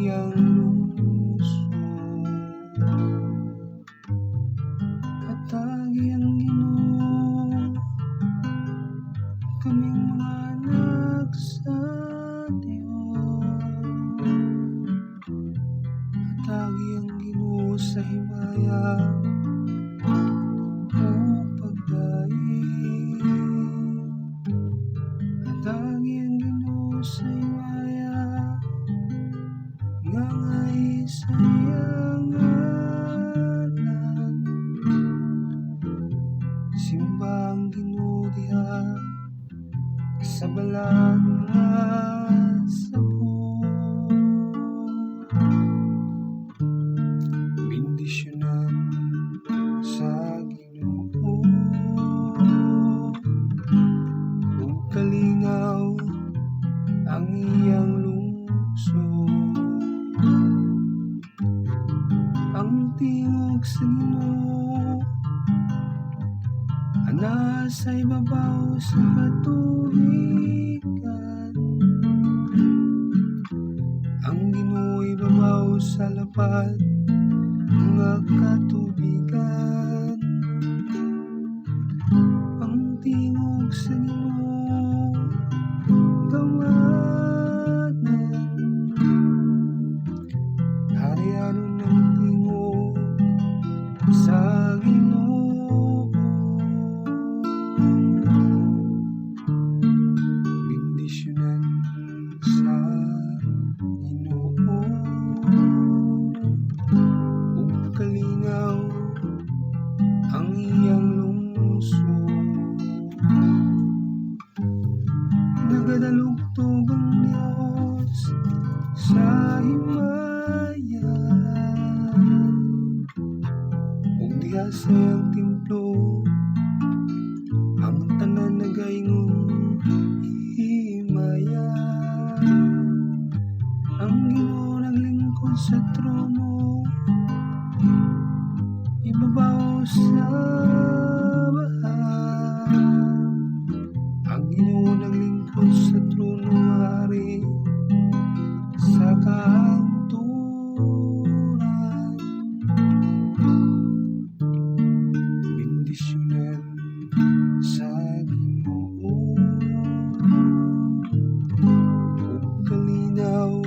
iyang lungsod. Hatagi ang Ginoo, kaming mga anak sa Diyos. Hatagi ang Ginoo sa himaya o pagdaig. Hatagi ang Ginoo sa himaya nga ngay sa iyang ngalan. Simba ang Ginoo diha sa balang nga sabot. Bendisyonan sa Ginoo ug kalinaw ang iyang lungsod. Ang tingog sa Ginoo ana sa ibabaw sa katubigan. Ang Ginoo ibabaw sa lapad nga katubigan. Ang tingog sa Ginoo gamanan. Harianon ang tingog sa Ginoo. Bendisyonan sa Ginoo ug kalinaw ang iyang lungsod. Nagadalugtog ang Dios sa himaya ug diha sa iyang templo ang tanan nagaingon himaya. Ang Ginoo naglingkod sa trono ibabaw sa baha. Ang Ginoo naglingkod sa trono hari sa kahangturan. Bendisyonan sa Ginoo ug kalinaw